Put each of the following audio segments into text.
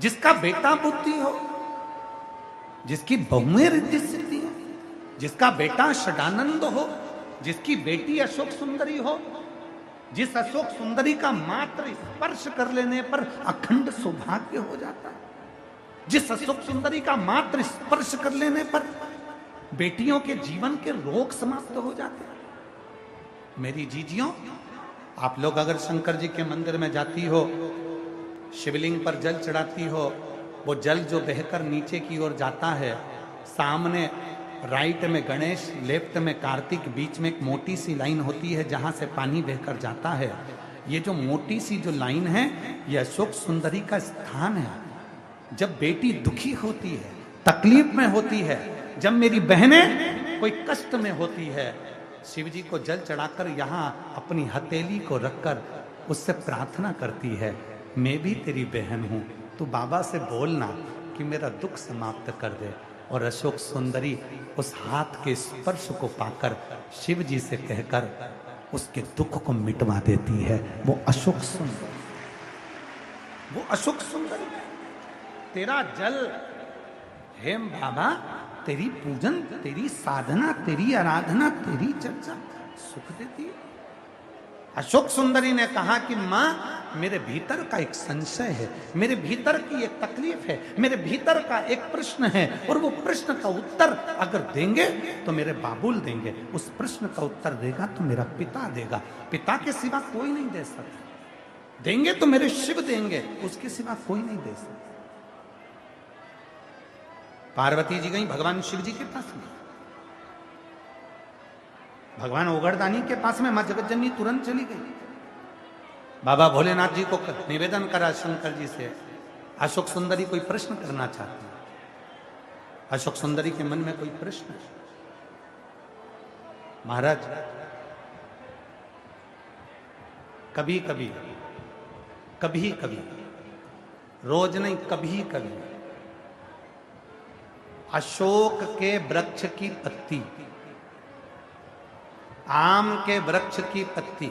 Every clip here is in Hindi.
जिसका बेटा बुद्धि हो, जिसकी बहुएं रिद्धि सिद्धि हो, जिसका बेटा षडानंद हो, जिसकी बेटी अशोक सुंदरी हो, जिस अशोक सुंदरी का मात्र स्पर्श कर लेने पर अखंड सौभाग्य हो जाता है, जिस अशोक सुंदरी का मात्र स्पर्श कर लेने पर बेटियों के जीवन के रोग समाप्त हो जाते हैं। मेरी जीजियों, आप लोग अगर शंकर जी के मंदिर में जाती हो, शिवलिंग पर जल चढ़ाती हो, वो जल जो बहकर नीचे की ओर जाता है, सामने राइट में गणेश, लेफ्ट में कार्तिक, बीच में एक मोटी सी लाइन होती है जहां से पानी बहकर जाता है। ये जो मोटी सी जो लाइन है, ये अशोक सुंदरी का स्थान है। जब बेटी दुखी होती है, तकलीफ में होती है, जब मेरी बहनें कोई कष्ट में होती है, शिव जी को जल चढ़ाकर यहाँ अपनी हथेली को रखकर उससे प्रार्थना करती है, मैं भी तेरी बहन हूं, तू बाबा से बोलना कि मेरा दुख समाप्त कर दे। और अशोक सुंदरी उस हाथ के स्पर्श को पाकर शिव जी से कहकर उसके दुख को मिटवा देती है। वो अशोक सुंदरी, वो अशोक सुंदरी, तेरा जल हेम बाबा, तेरी पूजन, तेरी साधना, तेरी आराधना, तेरी चर्चा सुख देती है। अशोक सुंदरी ने कहा कि मां, मेरे भीतर का एक संशय है, मेरे भीतर की एक तकलीफ है, मेरे भीतर का एक प्रश्न है, और वो प्रश्न का उत्तर अगर देंगे तो मेरे बाबुल देंगे, उस प्रश्न का उत्तर देगा तो मेरा पिता देगा, पिता के सिवा कोई नहीं दे सकता, देंगे तो मेरे शिव देंगे, उसके सिवा कोई नहीं दे सकता। पार्वती जी गई भगवान शिव जी के पास में, भगवान ओगड़दानी के पास में, मां जगतजननी तुरंत चली गई। बाबा भोलेनाथ जी को निवेदन करा शंकर जी से, अशोक सुंदरी कोई प्रश्न करना चाहती है। अशोक सुंदरी के मन में कोई प्रश्न है। महाराज, कभी कभी, कभी कभी, रोज नहीं, कभी कभी अशोक के वृक्ष की पत्ती, आम के वृक्ष की पत्ती,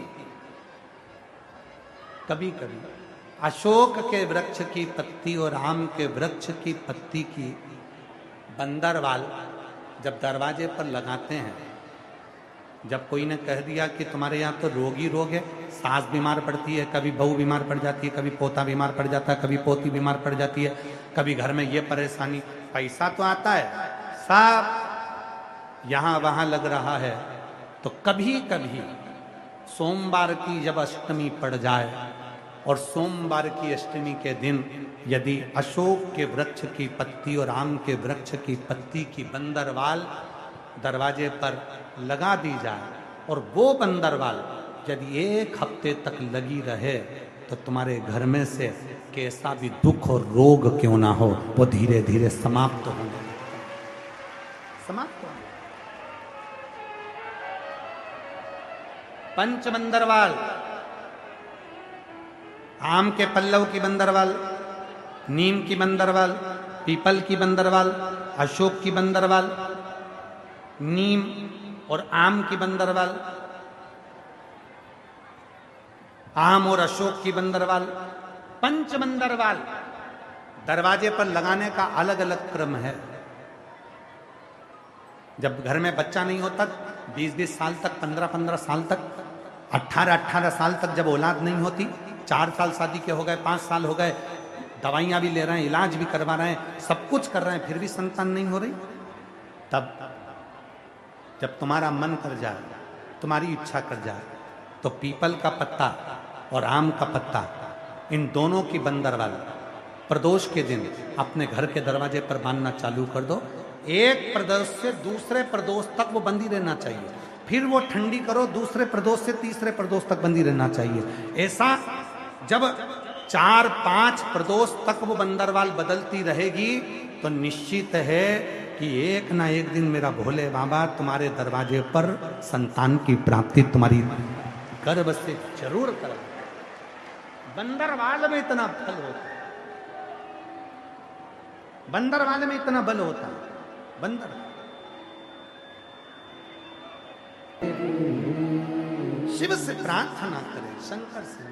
कभी कभी अशोक के वृक्ष की पत्ती और आम के वृक्ष की पत्ती की बंदरवाल जब दरवाजे पर लगाते हैं, जब कोई ने कह दिया कि तुम्हारे यहाँ तो रोग ही रोग है, सास बीमार पड़ती है, कभी बहू बीमार पड़ जाती है, कभी पोता बीमार पड़ जाता है, कभी पोती बीमार पड़ जाती है, कभी घर में ये परेशानी, पैसा तो आता है, सब यहाँ वहाँ लग रहा है, तो कभी कभी सोमवार की जब अष्टमी पड़ जाए और सोमवार की अष्टमी के दिन यदि अशोक के वृक्ष की पत्ती और आम के वृक्ष की पत्ती की बंदरवाल दरवाजे पर लगा दी जाए और वो बंदरवाल यदि एक हफ्ते तक लगी रहे, तो तुम्हारे घर में से कैसा भी दुख और रोग क्यों ना हो, वो धीरे धीरे समाप्त होंगे, समाप्त होंगे। पंच बंदरवाल, आम के पल्लव की बंदरवाल, नीम की बंदरवाल, पीपल की बंदरवाल, अशोक की बंदरवाल, नीम और आम की बंदरवाल, आम और अशोक की बंदरवाल, पंच बंदरवाल दरवाजे पर लगाने का अलग अलग क्रम है। जब घर में बच्चा नहीं होता, 20-20 साल तक, 15-15 साल तक, 18-18 साल तक जब औलाद नहीं होती, 4 साल शादी के हो गए, 5 साल हो गए, दवाइयां भी ले रहे हैं, इलाज भी करवा रहे हैं, सब कुछ कर रहे हैं, फिर भी संतान नहीं हो रही, तब जब तुम्हारा मन कर जाए, तुम्हारी इच्छा कर जाए, तो पीपल का पत्ता और आम का पत्ता, इन दोनों की बंदरवाल प्रदोष के दिन अपने घर के दरवाजे पर बांधना चालू कर दो। एक प्रदोष से दूसरे प्रदोष तक वो बंदी रहना चाहिए, फिर वो ठंडी करो, दूसरे प्रदोष से तीसरे प्रदोष तक बंदी रहना चाहिए। ऐसा जब 4-5 प्रदोष तक वो बंदरवाल बदलती रहेगी, तो निश्चित है कि एक ना एक दिन मेरा भोले बाबा तुम्हारे दरवाजे पर संतान की प्राप्ति तुम्हारी गर्भ से जरूर करेगा। बंदरवाल में इतना बल होता है, बंदरवाल में इतना बल होता है। बंदर शिव से प्रार्थना करें, शंकर से,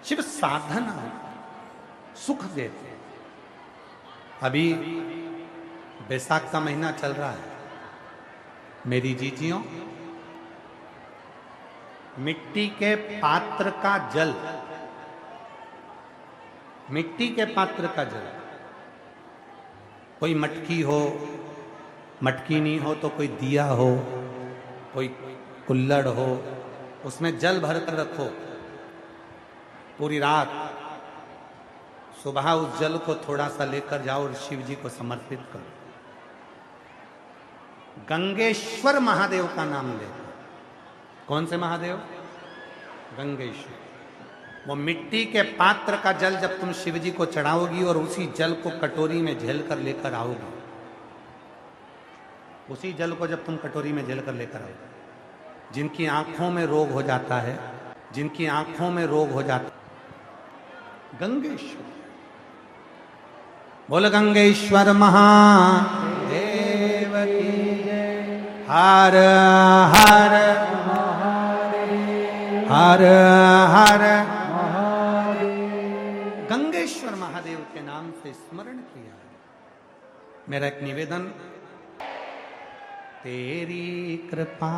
शिव साधना है, सुख देते। अभी बैसाख का महीना चल रहा है मेरी जीजियों, मिट्टी के पात्र का जल, मिट्टी के पात्र का जल, कोई मटकी हो, मटकी नहीं हो तो कोई दिया हो, कोई कुल्लड़ हो, उसमें जल भर कर रखो पूरी रात। सुबह उस जल को थोड़ा सा लेकर जाओ और शिव जी को समर्पित करो। गंगेश्वर महादेव का नाम ले। कौन से महादेव? गंगेश्वर। वो मिट्टी के पात्र का जल जब तुम शिव जी को चढ़ाओगी और उसी जल को कटोरी में झेल कर लेकर आओगी, उसी जल को जब तुम कटोरी में झेल कर लेकर आओगे, जिनकी आंखों में रोग हो जाता है, जिनकी आंखों में रोग हो जाता है, गंगेश्वर। बोल गंगेश्वर महादेव की जय। हर हर हर हर महादेव। गंगेश्वर महादेव के नाम से स्मरण किया। मेरा एक निवेदन, तेरी कृपा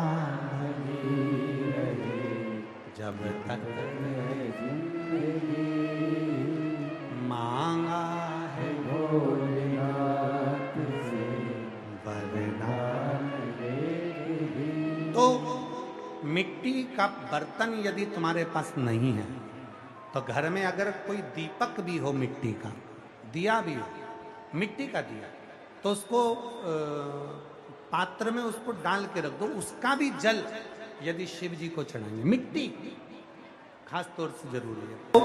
जब तक मांगा है भोलेनाथ से वरदान। तो मिट्टी का बर्तन यदि तुम्हारे पास नहीं है तो घर में अगर कोई दीपक भी हो, मिट्टी का दिया भी हो, मिट्टी का दिया, तो उसको पात्र में उसको डाल के रख दो। उसका भी जल यदि शिव जी को चढ़ाएंगे, मिट्टी खास तौर से जरूरी है, तो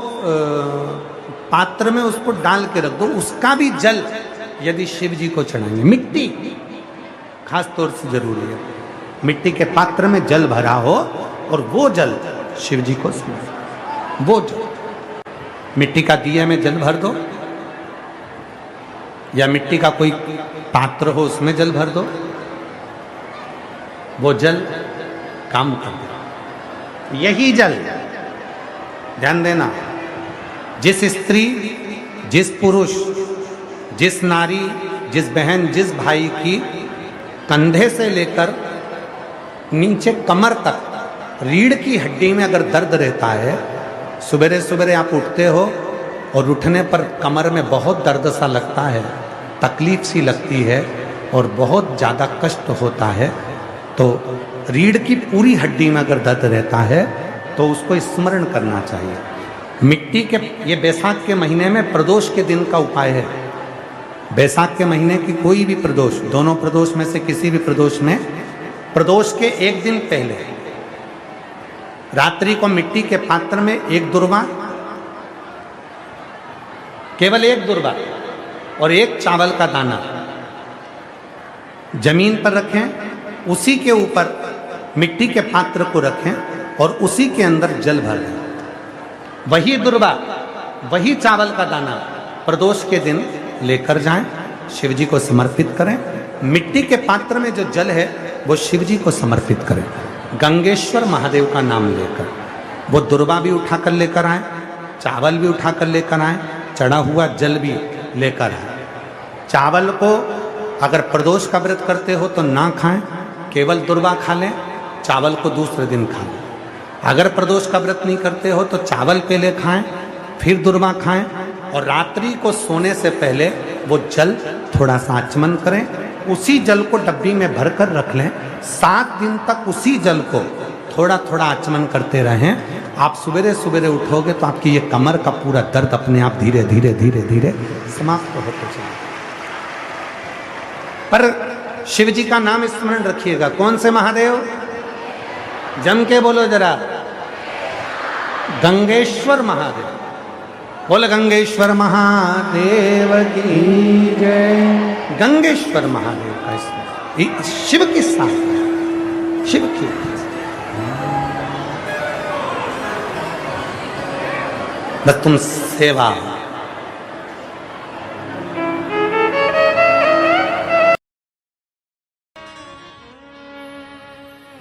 पात्र में उसको डाल के रख दो। उसका भी जल यदि शिव जी को चढ़ाएंगे, मिट्टी खास तौर से जरूरी है। मिट्टी के पात्र में जल भरा हो और वो जल शिव जी को समर्पित। वो जल मिट्टी का दिया में जल भर दो, या मिट्टी का कोई पात्र हो उसमें जल भर दो, वो जल काम कर दे। यही जल, ध्यान देना, जिस स्त्री, जिस पुरुष, जिस नारी, जिस बहन, जिस भाई की कंधे से लेकर नीचे कमर तक रीढ़ की हड्डी में अगर दर्द रहता है, सवेरे सवेरे आप उठते हो और उठने पर कमर में बहुत दर्द सा लगता है, तकलीफ सी लगती है और बहुत ज़्यादा कष्ट होता है, तो रीढ़ की पूरी हड्डी में अगर दर्द रहता है तो उसको स्मरण करना चाहिए। मिट्टी के, ये बैसाख के महीने में प्रदोष के दिन का उपाय है। बैसाख के महीने की कोई भी प्रदोष, दोनों प्रदोष में से किसी भी प्रदोष में, प्रदोष के एक दिन पहले रात्रि को मिट्टी के पात्र में एक दुर्वा, केवल एक दुर्वा और एक चावल का दाना जमीन पर रखें, उसी के ऊपर मिट्टी के पात्र को रखें और उसी के अंदर जल भर दें। वही दुर्वा, वही चावल का दाना प्रदोष के दिन लेकर जाएं, शिव जी को समर्पित करें। मिट्टी के पात्र में जो जल है वो शिव जी को समर्पित करें, गंगेश्वर महादेव का नाम लेकर। वो दुर्वा भी उठाकर लेकर आए, चावल भी उठाकर लेकर आए, चढ़ा हुआ जल भी लेकर आए। चावल को अगर प्रदोष का व्रत करते हो तो ना खाएं, केवल दुर्वा खा लें, चावल को दूसरे दिन खा लें। अगर प्रदोष का व्रत नहीं करते हो तो चावल पहले खाएं, फिर दुर्वा खाएं, और रात्रि को सोने से पहले वो जल थोड़ा सा आचमन करें। उसी जल को डब्बी में भरकर रख लें। 7 दिन तक उसी जल को थोड़ा थोड़ा आचमन करते रहें। आप सवेरे सवेरे उठोगे तो आपकी ये कमर का पूरा दर्द अपने आप धीरे धीरे धीरे धीरे समाप्त होते चले। पर शिव जी का नाम स्मरण रखिएगा। कौन से महादेव? जम के बोलो जरा, गंगेश्वर महादेव। बोल गंगेश्वर महादेव की जय। गंगेश्वर महादेव का स्मरण, शिव की साथ, शिव की बस तुम सेवा।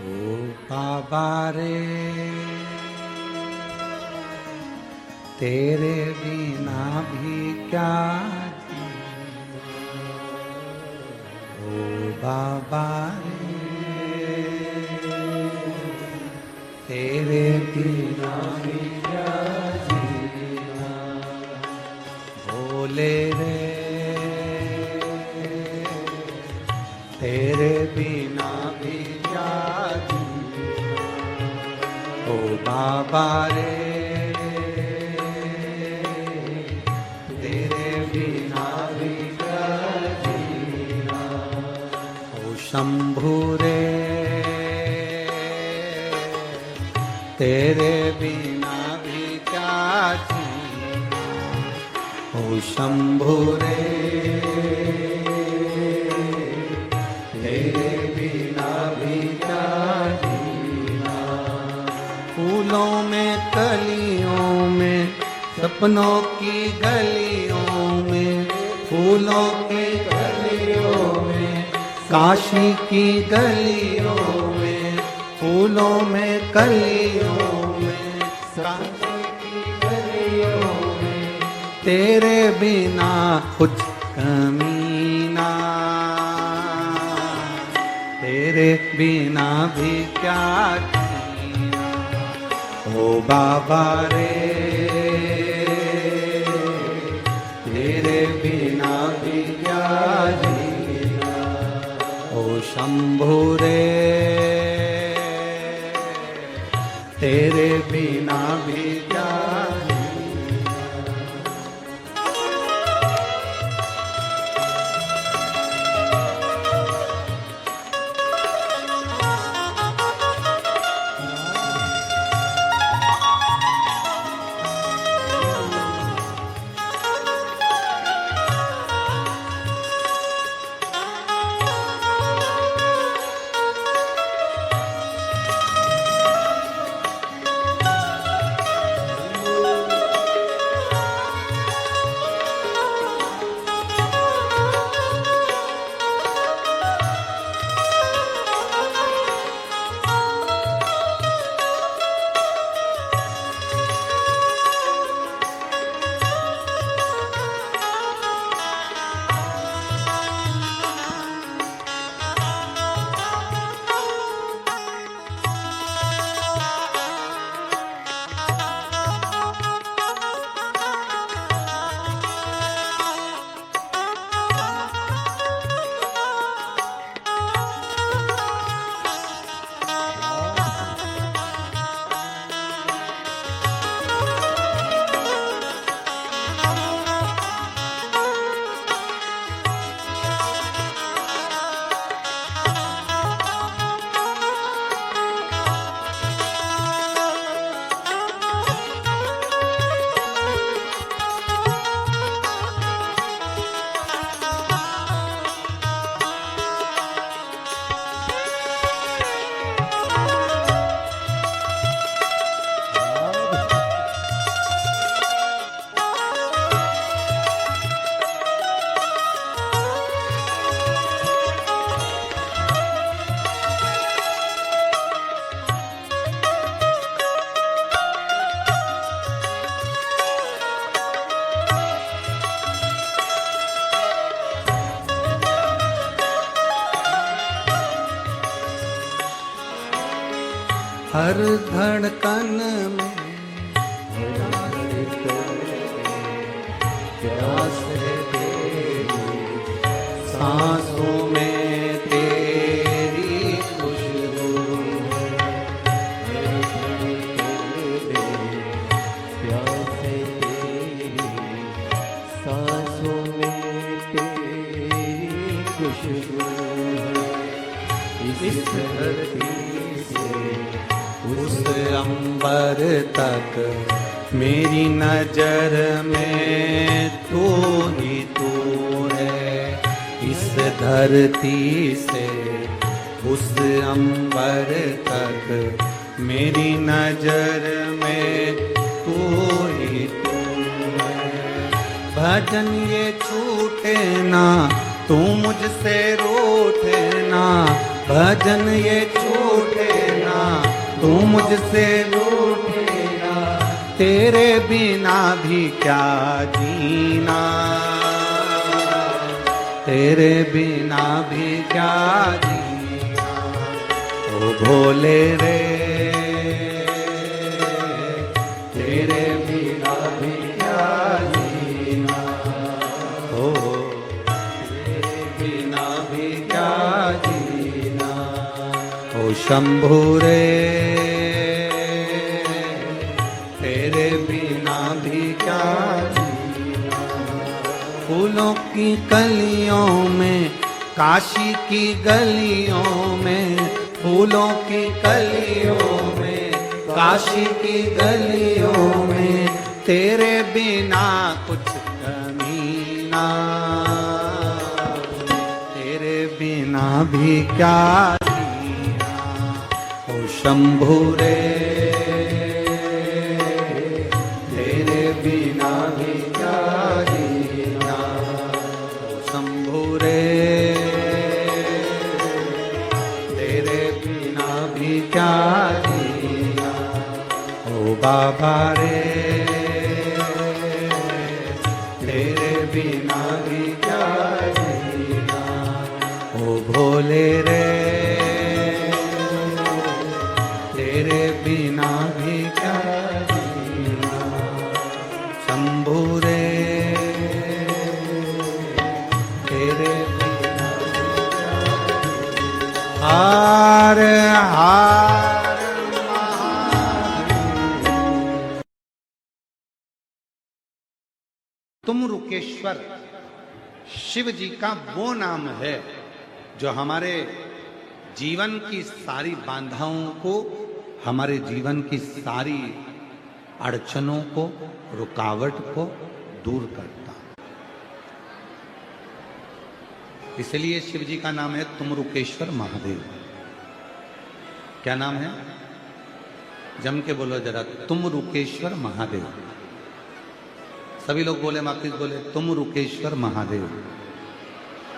ओ बाबा रे तेरे बिना भी क्या ओ बाबा तेरे बिना भी क्या जीना, भोले रे तेरे बिना भी क्या जीना, ओ बाबा रे तेरे बिना भी क्या जीना, ओ शंभु रे तेरे बिना भी क्या जीना, ओ शंभु रे तेरे बिना भी क्या जीना, फूलों में कलियों में सपनों की गलियों में, फूलों की गलियों में काशी की गलियों में, फूलों में कलियों में काशी की गलियों में, तेरे बिना कुछ कमी ना, तेरे बिना भी क्या जीना, ओ बाबा रे तेरे बिना भी क्या जीना, ओ शंभु रे तेरे बिना भी क्या हर धड़कन में प्यास है तेरी, सांसों में तेरी खुशबू, प्यास है तेरी, सांसों में तेरी खुशबू, इस धरती उस अंबर तक मेरी नजर में तू ही तू है, इस धरती से उस अंबर तक मेरी नजर में तू ही तू है। भजन ये छूटे ना तू मुझसे रूठे ना, भजन ये छूटे ना तू मुझसे रूठे ना, तेरे बिना भी क्या जीना, तेरे बिना भी क्या जीना, ओ भोले रे तेरे बिना भी क्या जीना, ओ तेरे बिना भी क्या जीना, ओ शंभू रे तेरे बिना भी क्या जीना। फूलों की कलियों में, काशी की गलियों में, फूलों की कलियों में, काशी की गलियों में, तेरे बिना कुछ कमीना, तेरे बिना भी क्या जीना, ओ शंभू रे बिना भी क्या जीना, ओ शंभू रे तेरे बिना भी क्या जीना, ओ बाबा रे तेरे बिना भी क्या जीना, ओ भोले रे तेरे बिना भी क्या जीना, शंभू रे तेरे बिना हार हार महादेव। तुम रुकेश्वर शिव जी का वो नाम है जो हमारे जीवन की सारी बाधाओं को, हमारे जीवन की सारी अड़चनों को, रुकावट को दूर करता। इसलिए शिव जी का नाम है तुमरुकेश्वर महादेव। क्या नाम है? जम के बोलो जरा, तुमरुकेश्वर महादेव। सभी लोग बोले, माफिज बोले, तुमरुकेश्वर महादेव।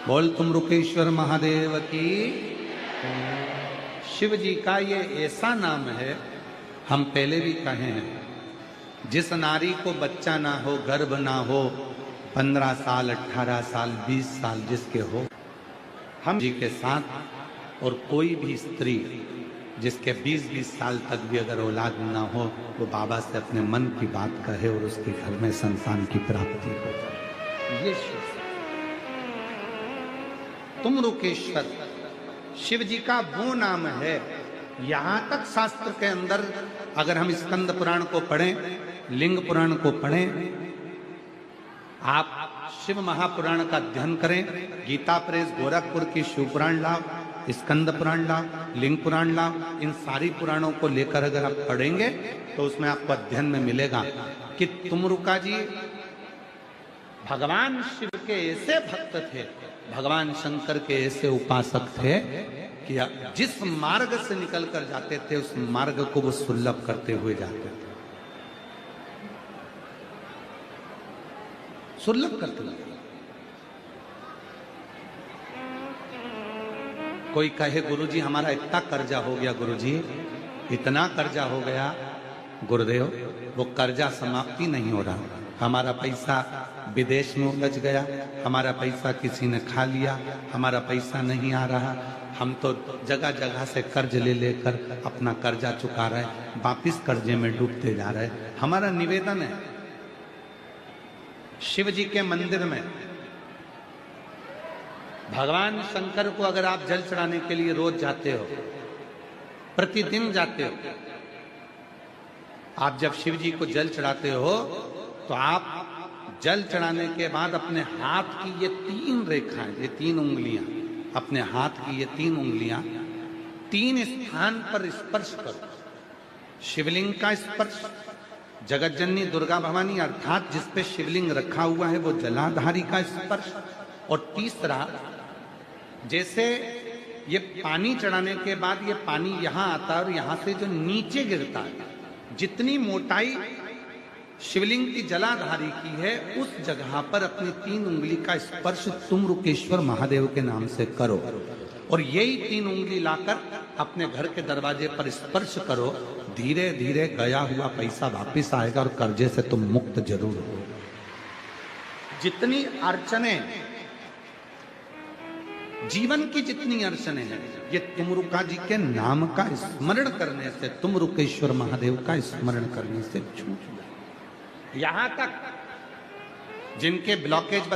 बोल तुमरुकेश्वर महादेव की। शिव जी का ये ऐसा नाम है, हम पहले भी कहे हैं, जिस नारी को बच्चा ना हो, गर्भ ना हो, 15 साल 18 साल 20 साल जिसके हो, हम जी के साथ, और कोई भी स्त्री जिसके 20-20 साल तक भी अगर औलाद ना हो, वो बाबा से अपने मन की बात कहे और उसके घर में संतान की प्राप्ति हो जाए। ये शिव तुमरुकेश्वर शिव जी का वो नाम है। यहां तक शास्त्र के अंदर अगर हम स्कंद पुराण को पढ़ें, लिंग पुराण को पढ़ें, आप शिव महापुराण का अध्ययन करें, गीता प्रेस गोरखपुर की शिव पुराण लाओ, स्कंद पुराण लाओ, लिंग पुराण लाओ, इन सारी पुराणों को लेकर अगर आप पढ़ेंगे तो उसमें आपको अध्ययन में मिलेगा कि तुमरुका जी भगवान शिव के ऐसे भक्त थे, भगवान शंकर के ऐसे उपासक थे कि जिस मार्ग से निकल कर जाते थे उस मार्ग को वो सुलभ करते हुए जाते थे, सुलभ करते हुए। कोई कहे गुरुजी हमारा इतना कर्जा हो गया, गुरुजी इतना कर्जा हो गया, गुरुदेव वो कर्जा समाप्ति नहीं हो रहा, हमारा पैसा विदेश में उलझ गया, हमारा पैसा किसी ने खा लिया, हमारा पैसा नहीं आ रहा, हम तो जगह जगह से कर्ज ले लेकर अपना कर्जा चुका रहे, वापिस कर्जे में डूबते जा रहे। हमारा निवेदन है शिव जी के मंदिर में भगवान शंकर को अगर आप जल चढ़ाने के लिए रोज जाते हो, प्रतिदिन जाते हो, आप जब शिव जी को जल चढ़ाते हो तो आप जल चढ़ाने के बाद अपने हाथ की ये 3 रेखाएं, ये 3 उंगलियां, अपने हाथ की ये 3 उंगलियां 3 स्थान पर स्पर्श करो। शिवलिंग का स्पर्श, जगत जननी दुर्गा भवानी अर्थात जिस पे शिवलिंग रखा हुआ है वो जलाधारी का स्पर्श, और तीसरा जैसे ये पानी चढ़ाने के बाद ये पानी यहां आता है और यहां से जो नीचे गिरता है, जितनी मोटाई शिवलिंग की जलाधारी की है उस जगह पर अपनी 3 उंगली का स्पर्श तुमरुकेश्वर महादेव के नाम से करो, और यही 3 उंगली लाकर अपने घर के दरवाजे पर स्पर्श करो। धीरे धीरे गया हुआ पैसा वापस आएगा और कर्जे से तुम मुक्त जरूर हो। जितनी अड़चने, जीवन की जितनी अड़चने हैं, ये तुमरुका जी के नाम का स्मरण करने से, तुमरुकेश्वर महादेव का स्मरण करने से छूट जाए। यहां तक जिनके ब्लॉकेज